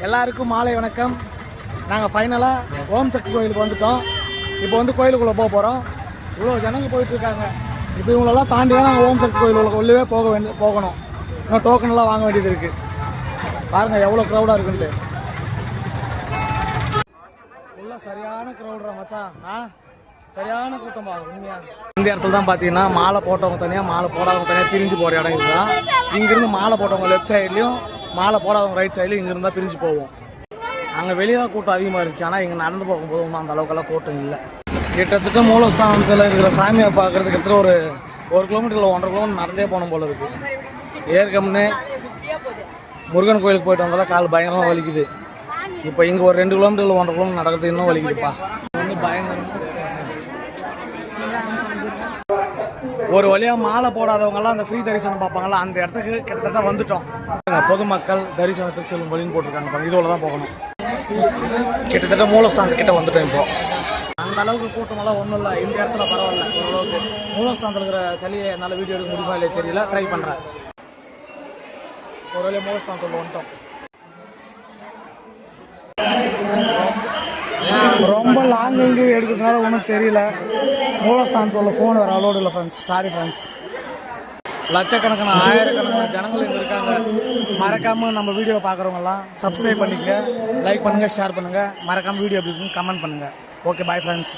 எல்லாருக்கும் மாலை வணக்கம். நாங்கள் ஃபைனலாக ஓம் சக்தி கோயிலுக்கு வந்துட்டோம். இப்போ வந்து கோயிலுக்குள்ளே போக போகிறோம். இவ்வளோ ஜனங்க போயிட்டுருக்காங்க. இப்போ இவங்களெல்லாம் தாண்டி தான் நாங்கள் ஓம் சக்தி கோயில் உள்ளவே போகணும். இன்னும் டோக்கனெல்லாம் வாங்க வேண்டியது இருக்குது. பாருங்கள் எவ்வளோ க்ரௌடாக இருக்குன்ட்டு. உள்ள சரியான க்ரௌடுறா மச்சான். சரியான கூட்டம் பாருங்க உண்மையாக. இந்த இடத்துல தான் பார்த்தீங்கன்னா மாலை போட்டவங்க தனியாக, மாலை போடாதவங்க தனியாக பிரிஞ்சு போகிற இடம் இதுதான். இங்கேருந்து மாலை போட்டவங்க லெஃப்ட் சைட்லேயும், மாலை போடாதவங்க ரைட் சைட்லையும் இங்கேருந்து தான் பிரிஞ்சு போவோம். அங்கே வெளியே தான் கூட்டம் அதிகமாக இருந்துச்சு. ஆனால் இங்கே நடந்து போகும்போது ஒன்றும் அந்த அளவுக்கெல்லாம் கூட்டம் இல்லை. கிட்டத்தட்ட மூலஸ்தானத்தில் இருக்கிற சாமியை பார்க்குறதுக்கு கிட்டத்தட்ட ஒரு 1 கிலோமீட்டரில் 1.5 கிலோமீட்டர் நடந்தே போகணும் போல இருக்குது. ஏற்கனவே முருகன் கோயிலுக்கு போயிட்டு வந்தாலும் கால் பயங்கரமாக வலிக்குது. இப்போ இங்கே ஒரு 2 கிலோமீட்டரில் 1.5 கிலோமீட்டர் நடக்கிறது இன்னும் வலிக்குதுப்பா. வந்து பயங்கரம். ஒரு வழியாக மாலை போடாதவங்கெல்லாம் அந்த ஃப்ரீ தரிசனம் பார்ப்பாங்களா, அந்த இடத்துக்கு கிட்டத்தட்ட வந்துட்டோம். பொதுமக்கள் தரிசனத்துக்கு செல்லும் வழின்னு போட்டிருக்காங்க. இதோட தான் போகணும். கிட்டத்தட்ட மூலஸ்தானத்துக்கிட்ட வந்துட்டோம். இப்போ அந்த அளவுக்கு கூட்டமெல்லாம் ஒன்றும் இல்லை. இந்த இடத்துல பரவாயில்ல ஓரளவுக்கு. மூலஸ்தானத்தில் இருக்கிற சிலையை என்னால் வீடியோ எடுக்க முடியுமா இல்லையா தெரியல, ட்ரை பண்ணுறேன். ஒரு வழியாக மூலஸ்தானத்தில் வந்துட்டோம். ரொம்ப லாங் இங்கே எடுக்கிறதுனால ஒன்றும் தெரியல. மூலஸ்தானத்தில் ஃபோன் வேறு அலோடு இல்லை ஃப்ரெண்ட்ஸ். Sorry friends. லட்சக்கணக்கான ஆயிரக்கணக்கான ஜனங்கள் இங்கே இருக்காங்க. மறக்காமல் நம்ம வீடியோ பார்க்குறவங்கலாம் சப்ஸ்கிரைப் பண்ணிக்கங்க, லைக் பண்ணுங்கள், ஷேர் பண்ணுங்கள். மறக்காமல் வீடியோ எப்படி இருக்குன்னு கமெண்ட் பண்ணுங்கள். Okay, bye friends.